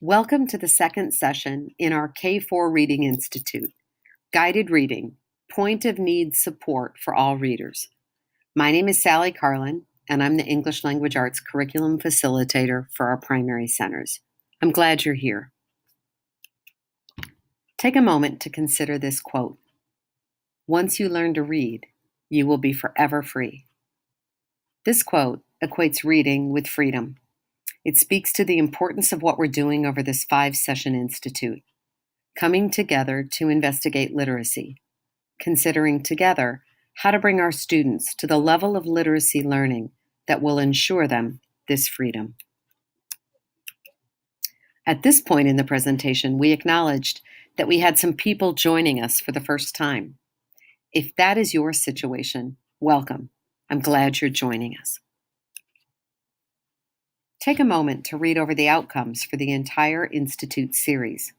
Welcome to the second session in our K4 Reading Institute, Guided Reading, Point of Need Support for All Readers. My name is Sally Carlin, and I'm the English Language Arts Curriculum Facilitator for our primary centers. I'm glad you're here. Take a moment to consider this quote. Once you learn to read, you will be forever free. This quote equates reading with freedom. It speaks to the importance of what we're doing over this 5-session institute, coming together to investigate literacy, considering together how to bring our students to the level of literacy learning that will ensure them this freedom. At this point in the presentation, we acknowledged that we had some people joining us for the first time. If that is your situation, welcome. I'm glad you're joining us. Take a moment to read over the outcomes for the entire Institute series.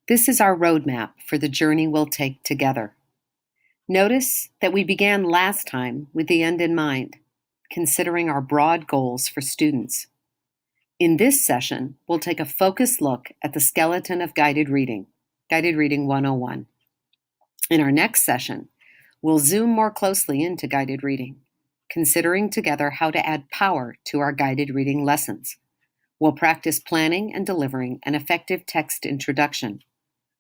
This is our roadmap for the journey we'll take together. Notice that we began last time with the end in mind, considering our broad goals for students. In this session, we'll take a focused look at the skeleton of Guided Reading 101. In our next session, we'll zoom more closely into Guided Reading, considering together how to add power to our Guided Reading lessons. We'll practice planning and delivering an effective text introduction.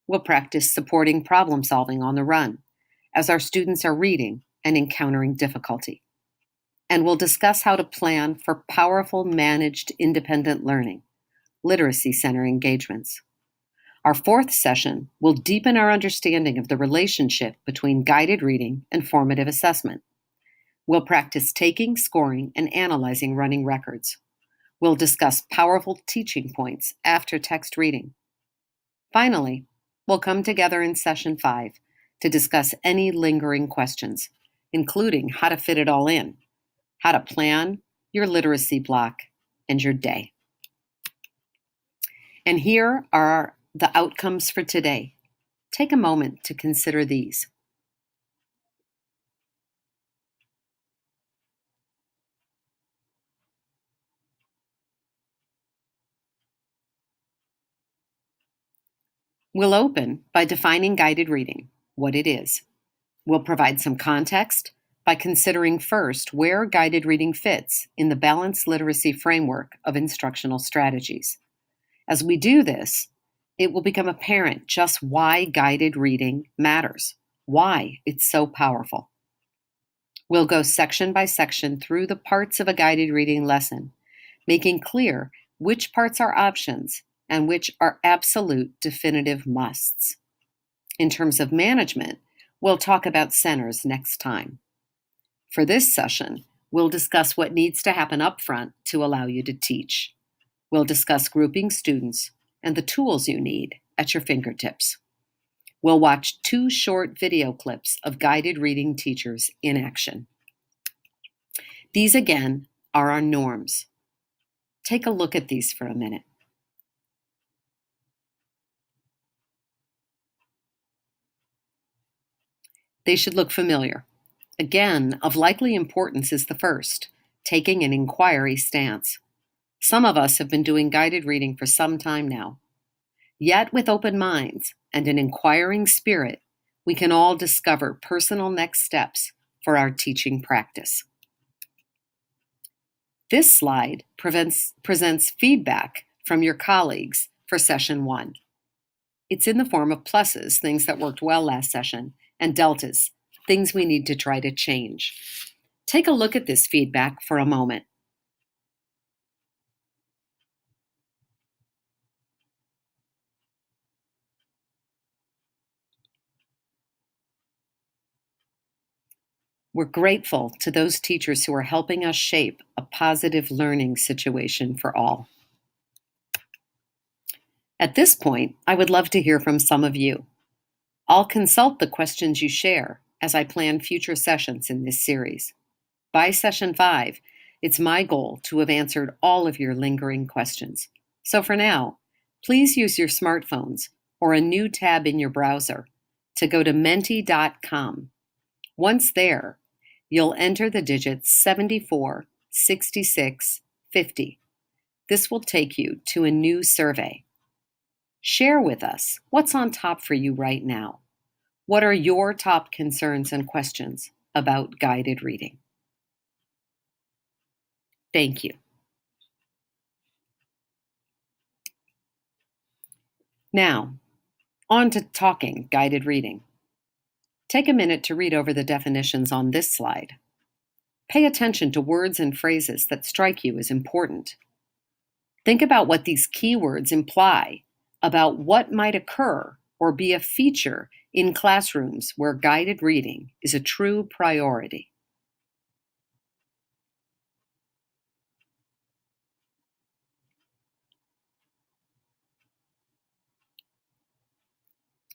We'll practice supporting problem solving on the run as our students are reading and encountering difficulty. And we'll discuss how to plan for powerful managed independent learning, literacy center engagements. Our 4th session will deepen our understanding of the relationship between guided reading and formative assessment. We'll practice taking, scoring, and analyzing running records. We'll discuss powerful teaching points after text reading. Finally, we'll come together in session 5 to discuss any lingering questions, including how to fit it all in, how to plan your literacy block and your day. And here are the outcomes for today. Take a moment to consider these. We'll open by defining guided reading, what it is. We'll provide some context by considering first where guided reading fits in the balanced literacy framework of instructional strategies. As we do this, it will become apparent just why guided reading matters, why it's so powerful. We'll go section by section through the parts of a guided reading lesson, making clear which parts are options and which are absolute definitive musts. In terms of management, we'll talk about centers next time. For this session, we'll discuss what needs to happen up front to allow you to teach. We'll discuss grouping students and the tools you need at your fingertips. We'll watch 2 short video clips of guided reading teachers in action. These, again, are our norms. Take a look at these for a minute. They should look familiar. Again, of likely importance is the first, taking an inquiry stance. Some of us have been doing guided reading for some time now. Yet with open minds and an inquiring spirit, we can all discover personal next steps for our teaching practice. This slide presents feedback from your colleagues for session 1. It's in the form of pluses, things that worked well last session, and deltas, things we need to try to change. Take a look at this feedback for a moment. We're grateful to those teachers who are helping us shape a positive learning situation for all. At this point, I would love to hear from some of you. I'll consult the questions you share as I plan future sessions in this series. By session 5, it's my goal to have answered all of your lingering questions. So for now, please use your smartphones or a new tab in your browser to go to menti.com. Once there, you'll enter the digits 74, 66, 50. This will take you to a new survey. Share with us what's on top for you right now. What are your top concerns and questions about guided reading? Thank you. Now, on to talking guided reading. Take a minute to read over the definitions on this slide. Pay attention to words and phrases that strike you as important. Think about what these keywords imply about what might occur or be a feature in classrooms where guided reading is a true priority.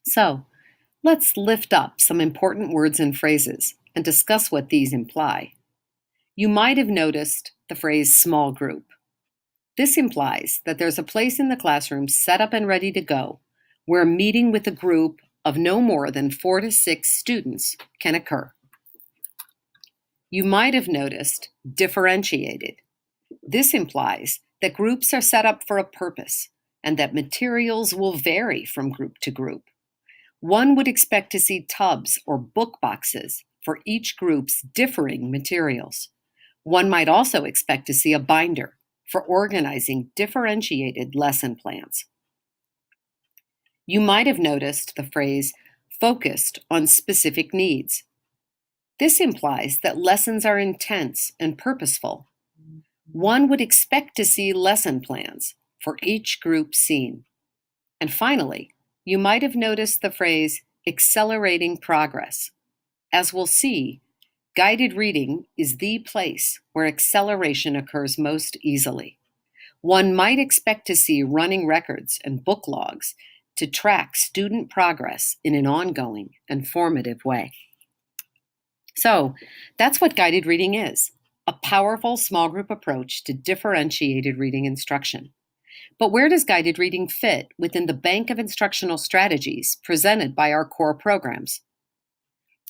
So, let's lift up some important words and phrases and discuss what these imply. You might have noticed the phrase small group. This implies that there's a place in the classroom set up and ready to go where meeting with a group of no more than 4 to 6 students can occur. You might have noticed differentiated. This implies that groups are set up for a purpose and that materials will vary from group to group. One would expect to see tubs or book boxes for each group's differing materials. One might also expect to see a binder for organizing differentiated lesson plans. You might have noticed the phrase focused on specific needs. This implies that lessons are intense and purposeful. One would expect to see lesson plans for each group seen. And finally, you might have noticed the phrase accelerating progress. As we'll see, guided reading is the place where acceleration occurs most easily. One might expect to see running records and book logs to track student progress in an ongoing and formative way. So, that's what guided reading is, a powerful small group approach to differentiated reading instruction. But where does guided reading fit within the bank of instructional strategies presented by our core programs?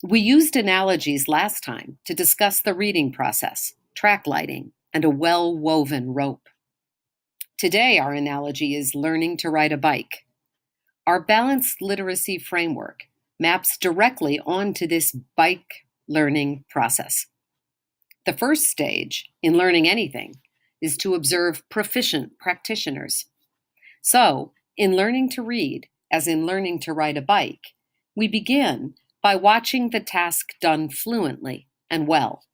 We used analogies last time to discuss the reading process, track lighting, and a well-woven rope. Today, our analogy is learning to ride a bike. Our balanced literacy framework maps directly onto this bike learning process. The first stage in learning anything is to observe proficient practitioners. So, in learning to read, as in learning to ride a bike, we begin by watching the task done fluently and well.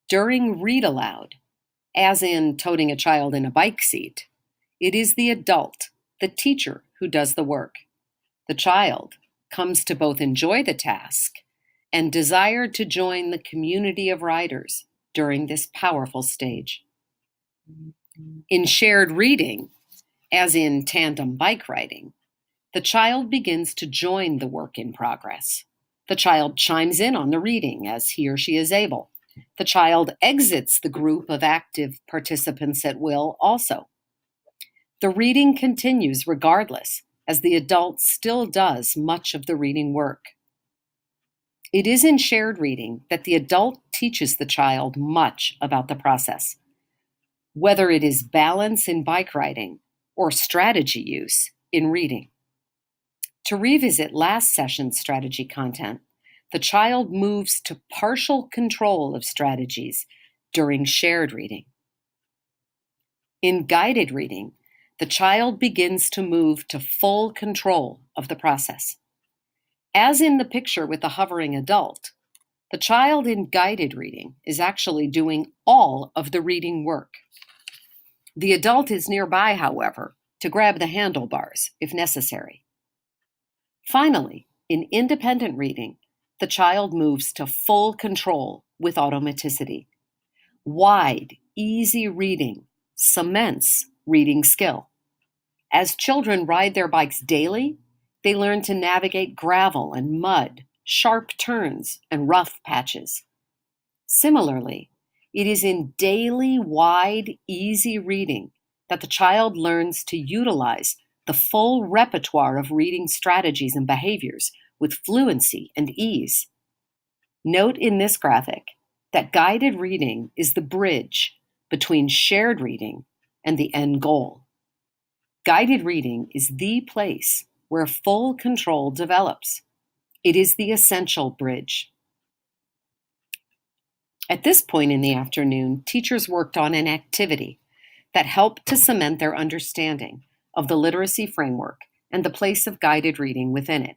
During read aloud, as in toting a child in a bike seat, it is the adult, the teacher, who does the work. The child comes to both enjoy the task and desire to join the community of riders during this powerful stage. In shared reading, as in tandem bike riding, the child begins to join the work in progress. The child chimes in on the reading as he or she is able. The child exits the group of active participants at will also. The reading continues regardless, as the adult still does much of the reading work. It is in shared reading that the adult teaches the child much about the process, whether it is balance in bike riding or strategy use in reading. To revisit last session's strategy content, the child moves to partial control of strategies during shared reading. In guided reading, the child begins to move to full control of the process. As in the picture with the hovering adult, the child in guided reading is actually doing all of the reading work. The adult is nearby, however, to grab the handlebars if necessary. Finally, in independent reading, the child moves to full control with automaticity. Wide, easy reading cements reading skill. As children ride their bikes daily, they learn to navigate gravel and mud, sharp turns, and rough patches. Similarly, it is in daily, wide, easy reading that the child learns to utilize the full repertoire of reading strategies and behaviors with fluency and ease. Note in this graphic that guided reading is the bridge between shared reading and the end goal. Guided reading is the place where full control develops. It is the essential bridge. At this point in the afternoon, teachers worked on an activity that helped to cement their understanding of the literacy framework and the place of guided reading within it.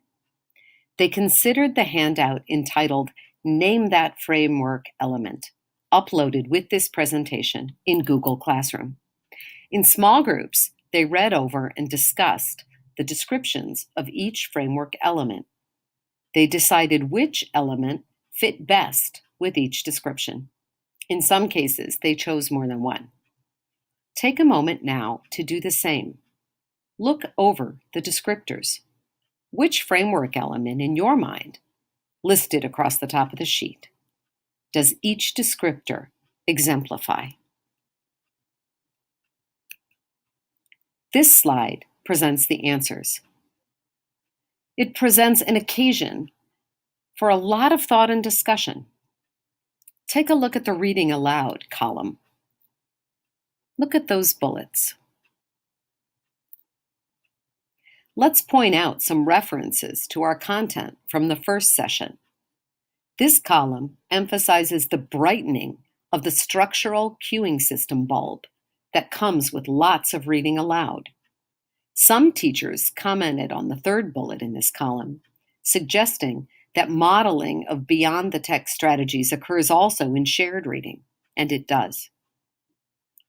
They considered the handout entitled Name That Framework Element, uploaded with this presentation in Google Classroom. In small groups, they read over and discussed the descriptions of each framework element. They decided which element fit best with each description. In some cases, they chose more than one. Take a moment now to do the same. Look over the descriptors. Which framework element in your mind, listed across the top of the sheet, does each descriptor exemplify? This slide presents the answers. It presents an occasion for a lot of thought and discussion. Take a look at the reading aloud column. Look at those bullets. Let's point out some references to our content from the first session. This column emphasizes the brightening of the structural cueing system bulb that comes with lots of reading aloud. Some teachers commented on the third bullet in this column, suggesting that modeling of beyond the text strategies occurs also in shared reading, and it does.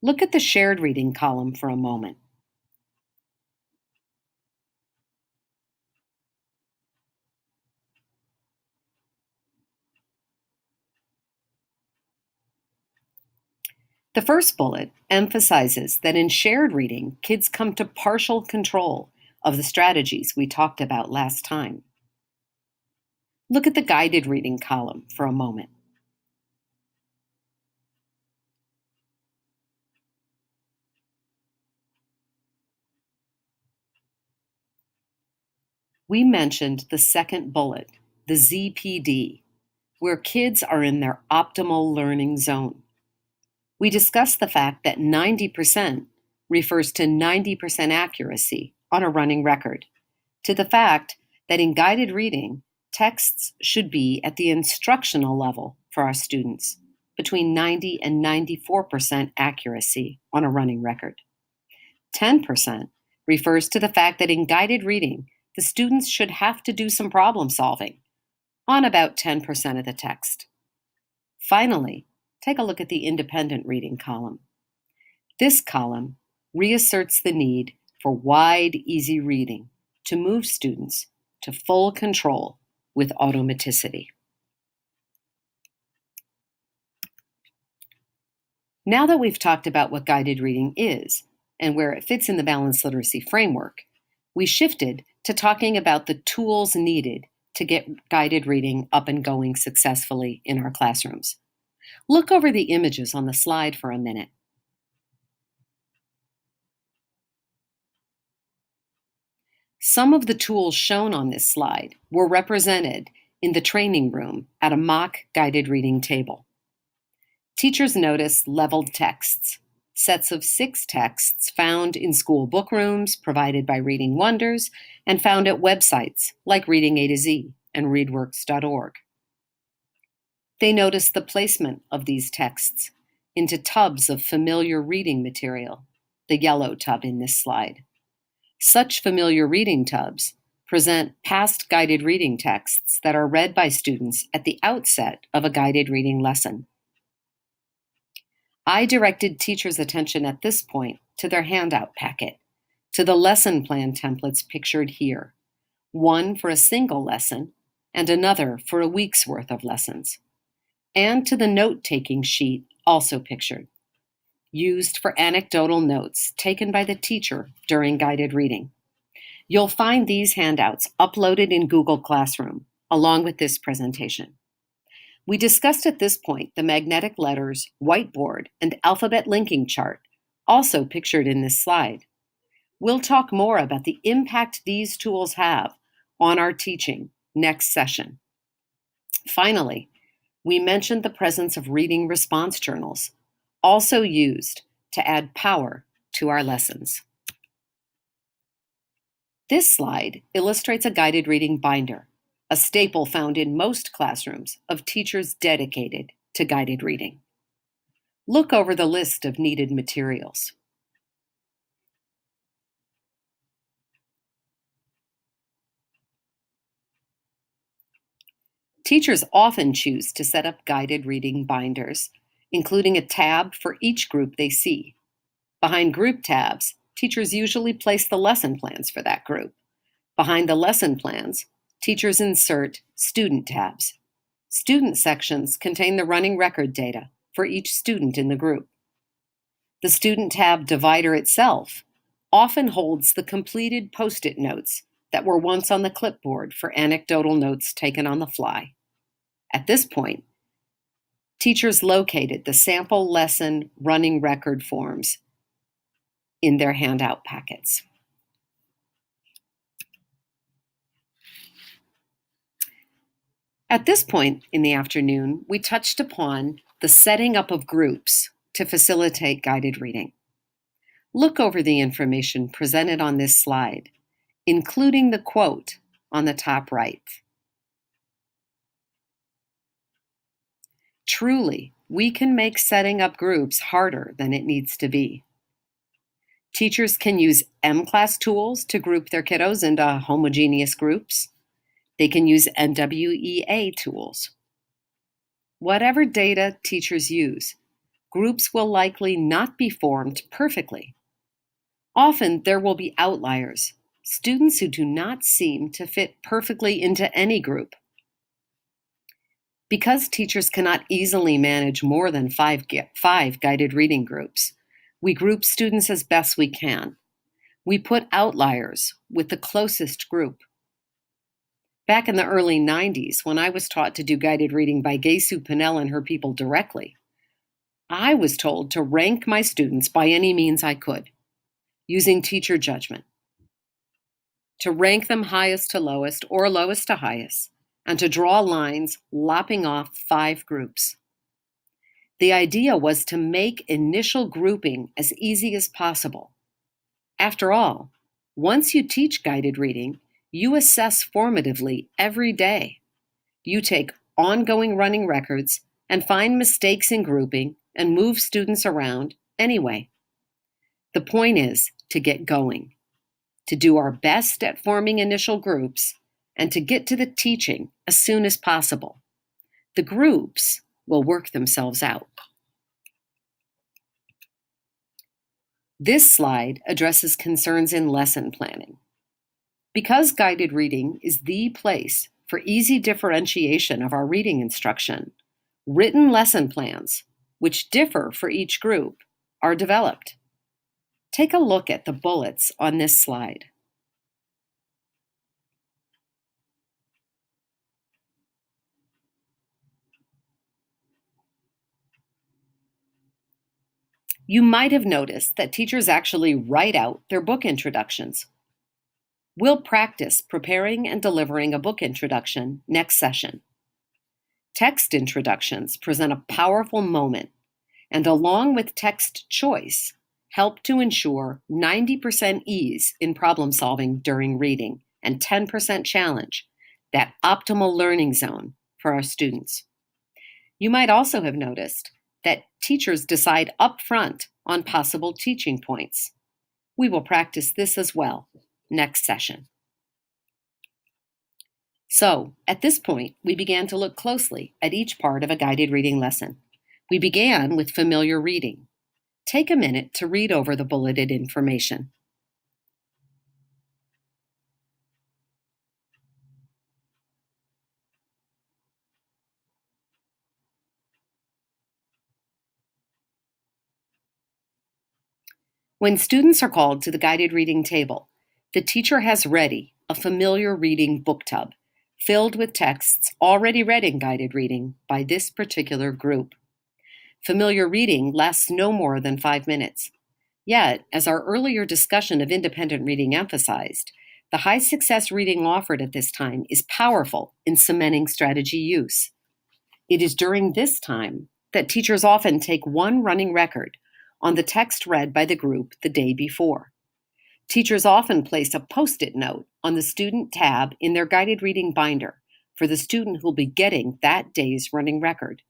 Look at the shared reading column for a moment. The first bullet emphasizes that in shared reading, kids come to partial control of the strategies we talked about last time. Look at the guided reading column for a moment. We mentioned the second bullet, the ZPD, where kids are in their optimal learning zone. We discussed the fact that 90% refers to 90% accuracy on a running record, to the fact that in guided reading, texts should be at the instructional level for our students, between 90 and 94% accuracy on a running record. 10% refers to the fact that in guided reading, the students should have to do some problem solving on about 10% of the text. Finally, take a look at the independent reading column. This column reasserts the need for wide, easy reading to move students to full control with automaticity. Now that we've talked about what guided reading is and where it fits in the balanced literacy framework, we shifted to talking about the tools needed to get guided reading up and going successfully in our classrooms. Look over the images on the slide for a minute. Some of the tools shown on this slide were represented in the training room at a mock guided reading table. Teachers noticed leveled texts, sets of 6 texts found in school book rooms provided by Reading Wonders and found at websites like Reading A to Z and readworks.org. They noticed the placement of these texts into tubs of familiar reading material, the yellow tub in this slide. Such familiar reading tubs present past guided reading texts that are read by students at the outset of a guided reading lesson. I directed teachers' attention at this point to their handout packet, to the lesson plan templates pictured here, one for a single lesson and another for a week's worth of lessons, and to the note-taking sheet also pictured, used for anecdotal notes taken by the teacher during guided reading. You'll find these handouts uploaded in Google Classroom, along with this presentation. We discussed at this point the magnetic letters, whiteboard, and alphabet linking chart, also pictured in this slide. We'll talk more about the impact these tools have on our teaching next session. Finally, we mentioned the presence of reading response journals, also used to add power to our lessons. This slide illustrates a guided reading binder, a staple found in most classrooms of teachers dedicated to guided reading. Look over the list of needed materials. Teachers often choose to set up guided reading binders, including a tab for each group they see. Behind group tabs, teachers usually place the lesson plans for that group. Behind the lesson plans, teachers insert student tabs. Student sections contain the running record data for each student in the group. The student tab divider itself often holds the completed post-it notes that were once on the clipboard for anecdotal notes taken on the fly. At this point, teachers located the sample lesson running record forms in their handout packets. At this point in the afternoon, we touched upon the setting up of groups to facilitate guided reading. Look over the information presented on this slide, including the quote on the top right. Truly, we can make setting up groups harder than it needs to be. Teachers can use M-Class tools to group their kiddos into homogeneous groups. They can use NWEA tools. Whatever data teachers use, groups will likely not be formed perfectly. Often there will be outliers, students who do not seem to fit perfectly into any group. Because teachers cannot easily manage more than five guided reading groups, we group students as best we can. We put outliers with the closest group. Back in the early 90s, when I was taught to do guided reading by Gesu Pinnell and her people directly, I was told to rank my students by any means I could, using teacher judgment, to rank them highest to lowest or lowest to highest, and to draw lines lopping off 5 groups. The idea was to make initial grouping as easy as possible. After all, once you teach guided reading, you assess formatively every day. You take ongoing running records and find mistakes in grouping and move students around anyway. The point is to get going, to do our best at forming initial groups, and to get to the teaching as soon as possible. The groups will work themselves out. This slide addresses concerns in lesson planning. Because guided reading is the place for easy differentiation of our reading instruction, written lesson plans, which differ for each group, are developed. Take a look at the bullets on this slide. You might have noticed that teachers actually write out their book introductions. We'll practice preparing and delivering a book introduction next session. Text introductions present a powerful moment, and along with text choice, help to ensure 90% ease in problem solving during reading and 10% challenge, that optimal learning zone for our students. You might also have noticed that teachers decide upfront on possible teaching points. We will practice this as well next session. So, at this point, we began to look closely at each part of a guided reading lesson. We began with familiar reading. Take a minute to read over the bulleted information. When students are called to the guided reading table, the teacher has ready a familiar reading book tub filled with texts already read in guided reading by this particular group. Familiar reading lasts no more than 5 minutes. Yet, as our earlier discussion of independent reading emphasized, the high success reading offered at this time is powerful in cementing strategy use. It is during this time that teachers often take one running record on the text read by the group the day before. Teachers often place a Post-it note on the student tab in their guided reading binder for the student who will be getting that day's running record.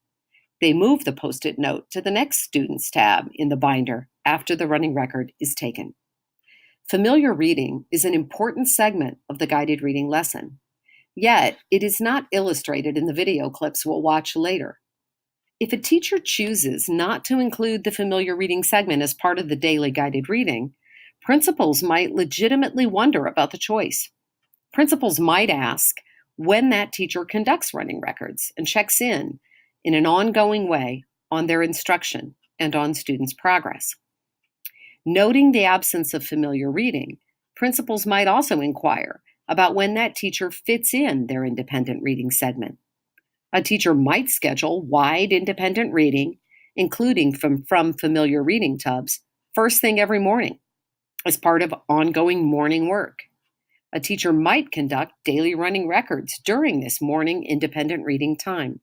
They move the Post-it note to the next student's tab in the binder after the running record is taken. Familiar reading is an important segment of the guided reading lesson, yet it is not illustrated in the video clips we'll watch later. If a teacher chooses not to include the familiar reading segment as part of the daily guided reading, principals might legitimately wonder about the choice. Principals might ask when that teacher conducts running records and checks in an ongoing way on their instruction and on students' progress. Noting the absence of familiar reading, principals might also inquire about when that teacher fits in their independent reading segment. A teacher might schedule wide independent reading, including from familiar reading tubs, first thing every morning as part of ongoing morning work. A teacher might conduct daily running records during this morning independent reading time.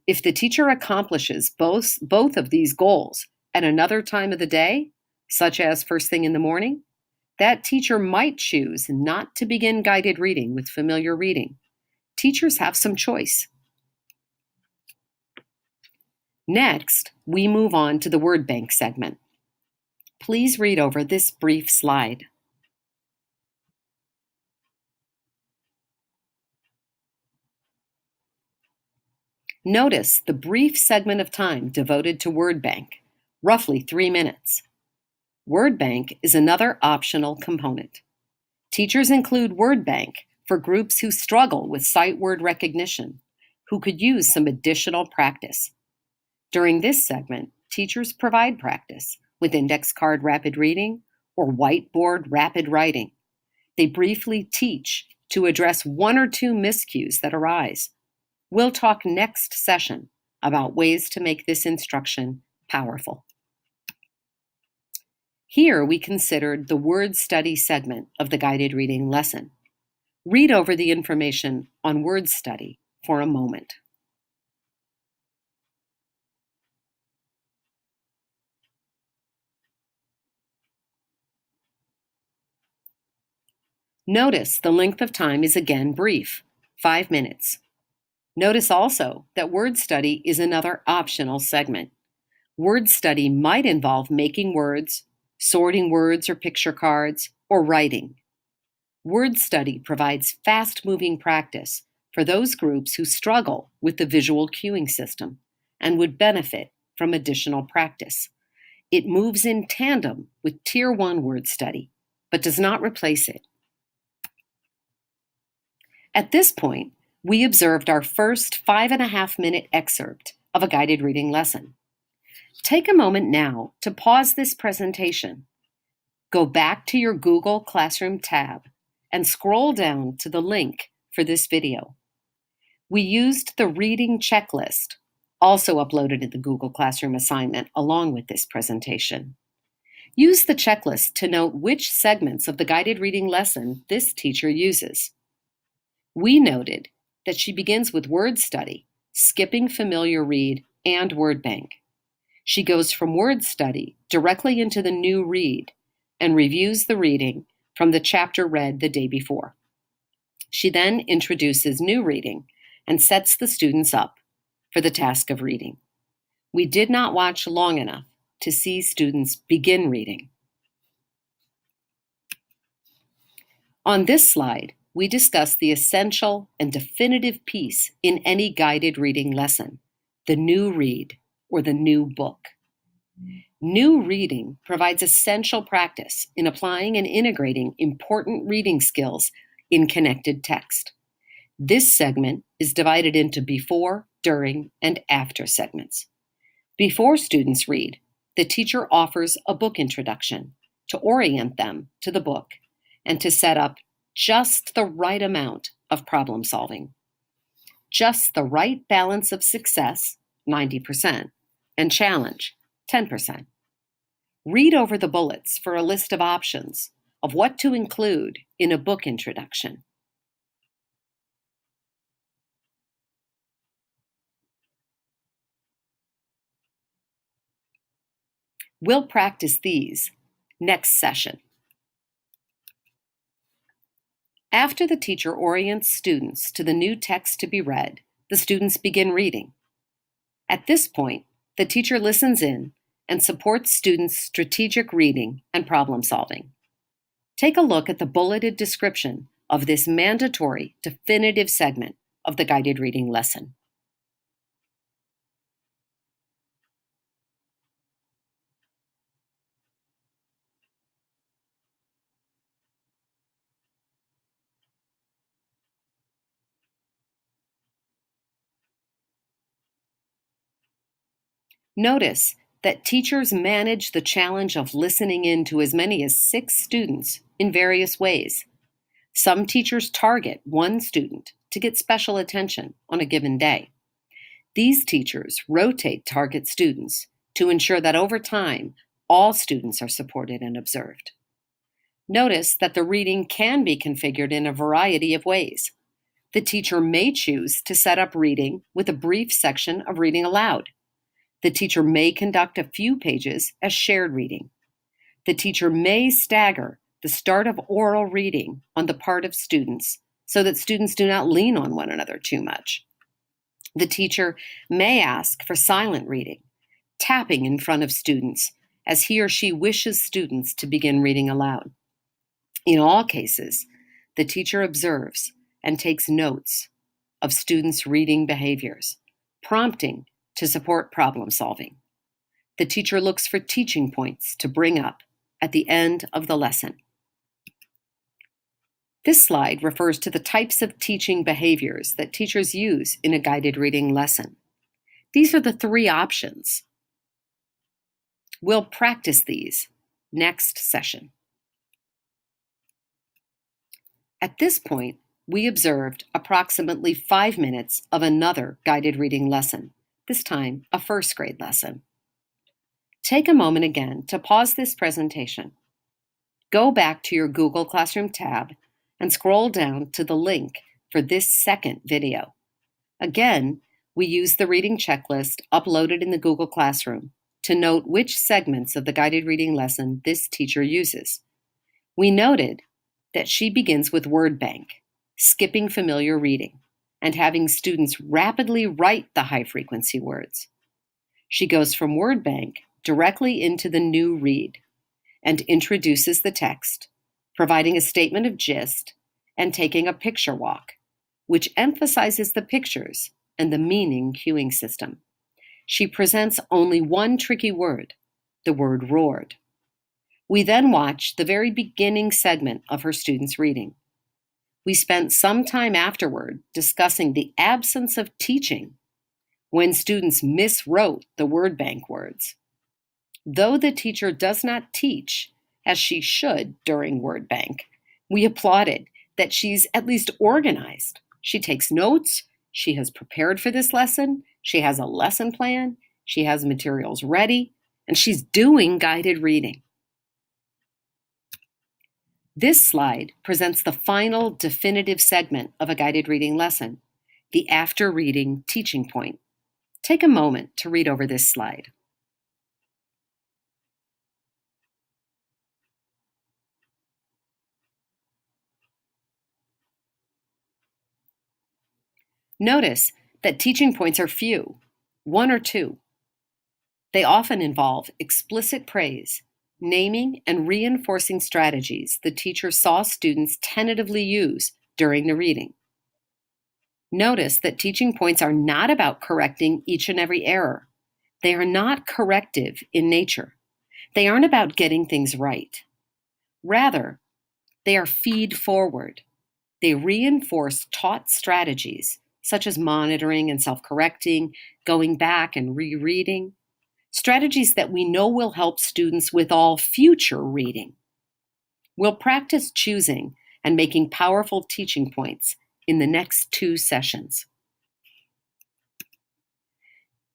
If the teacher accomplishes both of these goals at another time of the day, such as first thing in the morning, that teacher might choose not to begin guided reading with familiar reading. Teachers have some choice. Next, we move on to the word bank segment. Please read over this brief slide. Notice the brief segment of time devoted to word bank, roughly 3 minutes. Word bank is another optional component. Teachers include word bank for groups who struggle with sight word recognition, who could use some additional practice. During this segment, teachers provide practice with index card rapid reading or whiteboard rapid writing. They briefly teach to address 1 or 2 miscues that arise. We'll talk next session about ways to make this instruction powerful. Here we considered the word study segment of the guided reading lesson. Read over the information on word study for a moment. Notice the length of time is again brief, 5 minutes. Notice also that word study is another optional segment. Word study might involve making words, sorting words or picture cards, or writing. Word study provides fast-moving practice for those groups who struggle with the visual cueing system and would benefit from additional practice. It moves in tandem with Tier 1 word study, but does not replace it. At this point, we observed our first 5.5-minute excerpt of a guided reading lesson. Take a moment now to pause this presentation. Go back to your Google Classroom tab and scroll down to the link for this video. We used the reading checklist, also uploaded in the Google Classroom assignment along with this presentation. Use the checklist to note which segments of the guided reading lesson this teacher uses. We noted that she begins with word study, skipping familiar read and word bank. She goes from word study directly into the new read and reviews the reading from the chapter read the day before. She then introduces new reading and sets the students up for the task of reading. We did not watch long enough to see students begin reading. On this slide, we discuss the essential and definitive piece in any guided reading lesson, the new read or the new book. New reading provides essential practice in applying and integrating important reading skills in connected text. This segment is divided into before, during, and after segments. Before students read, the teacher offers a book introduction to orient them to the book and to set up just the right amount of problem solving. Just the right balance of success, 90%, and challenge, 10%. Read over the bullets for a list of options of what to include in a book introduction. We'll practice these next session. After the teacher orients students to the new text to be read, the students begin reading. At this point, the teacher listens in and supports students' strategic reading and problem solving. Take a look at the bulleted description of this mandatory definitive segment of the guided reading lesson. Notice that teachers manage the challenge of listening in to as many as 6 students in various ways. Some teachers target one student to get special attention on a given day. These teachers rotate target students to ensure that over time, all students are supported and observed. Notice that the reading can be configured in a variety of ways. The teacher may choose to set up reading with a brief section of reading aloud. The teacher may conduct a few pages as shared reading. The teacher may stagger the start of oral reading on the part of students so that students do not lean on one another too much. The teacher may ask for silent reading, tapping in front of students as he or she wishes students to begin reading aloud. In all cases, the teacher observes and takes notes of students' reading behaviors, prompting to support problem solving. The teacher looks for teaching points to bring up at the end of the lesson. This slide refers to the types of teaching behaviors that teachers use in a guided reading lesson. These are the 3 options. We'll practice these next session. At this point, we observed approximately 5 minutes of another guided reading lesson, this time a first grade lesson. Take a moment again to pause this presentation. Go back to your Google Classroom tab and scroll down to the link for this second video. Again, we use the reading checklist uploaded in the Google Classroom to note which segments of the guided reading lesson this teacher uses. We noted that she begins with word bank, skipping familiar reading, and having students rapidly write the high-frequency words. She goes from word bank directly into the new read and introduces the text, providing a statement of gist and taking a picture walk, which emphasizes the pictures and the meaning cueing system. She presents only one tricky word, the word roared. We then watch the very beginning segment of her students' reading. We spent some time afterward discussing the absence of teaching when students miswrote the word bank words. Though the teacher does not teach, as she should during word bank, we applauded that she's at least organized. She takes notes, she has prepared for this lesson, she has a lesson plan, she has materials ready, and she's doing guided reading. This slide presents the final definitive segment of a guided reading lesson, the after reading teaching point. Take a moment to read over this slide. Notice that teaching points are few, 1 or 2. They often involve explicit praise, naming and reinforcing strategies the teacher saw students tentatively use during the reading. Notice that teaching points are not about correcting each and every error. They are not corrective in nature. They aren't about getting things right. Rather, they are feed forward. They reinforce taught strategies such as monitoring and self-correcting, going back and rereading, strategies that we know will help students with all future reading. We'll practice choosing and making powerful teaching points in the next 2 sessions.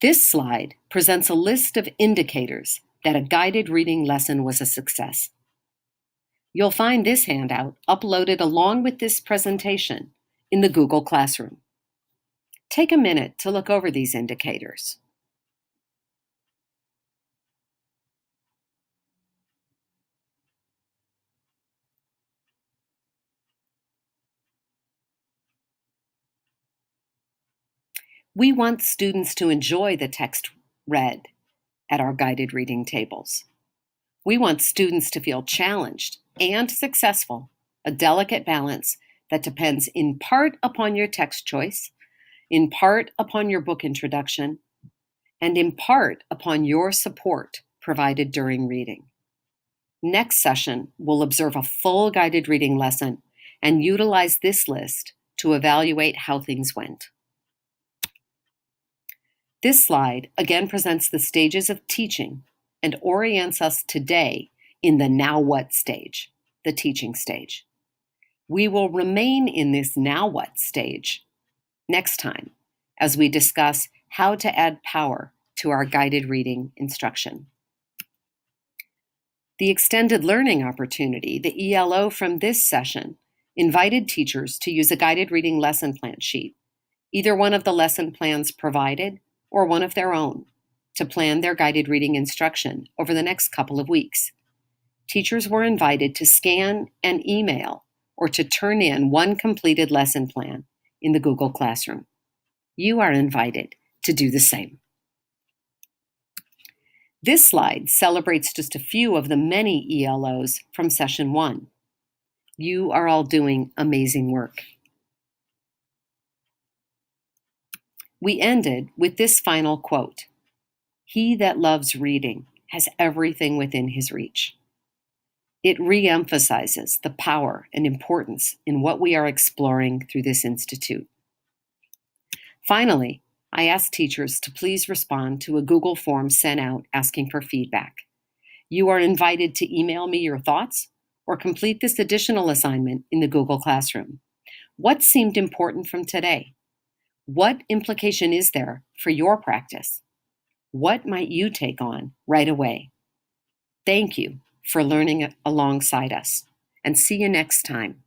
This slide presents a list of indicators that a guided reading lesson was a success. You'll find this handout uploaded along with this presentation in the Google Classroom. Take a minute to look over these indicators. We want students to enjoy the text read at our guided reading tables. We want students to feel challenged and successful, a delicate balance that depends in part upon your text choice, in part upon your book introduction, and in part upon your support provided during reading. Next session, we'll observe a full guided reading lesson and utilize this list to evaluate how things went. This slide again presents the stages of teaching and orients us today in the now what stage, the teaching stage. We will remain in this now what stage next time as we discuss how to add power to our guided reading instruction. The extended learning opportunity, the ELO from this session, invited teachers to use a guided reading lesson plan sheet, either one of the lesson plans provided or one of their own, to plan their guided reading instruction over the next couple of weeks. Teachers were invited to scan and email or to turn in one completed lesson plan in the Google Classroom. You are invited to do the same. This slide celebrates just a few of the many ELOs from session 1. You are all doing amazing work. We ended with this final quote: "He that loves reading has everything within his reach." It re-emphasizes the power and importance in what we are exploring through this institute. Finally, I ask teachers to please respond to a Google form sent out asking for feedback. You are invited to email me your thoughts or complete this additional assignment in the Google Classroom. What seemed important from today? What implication is there for your practice? What might you take on right away? Thank you for learning alongside us, and see you next time.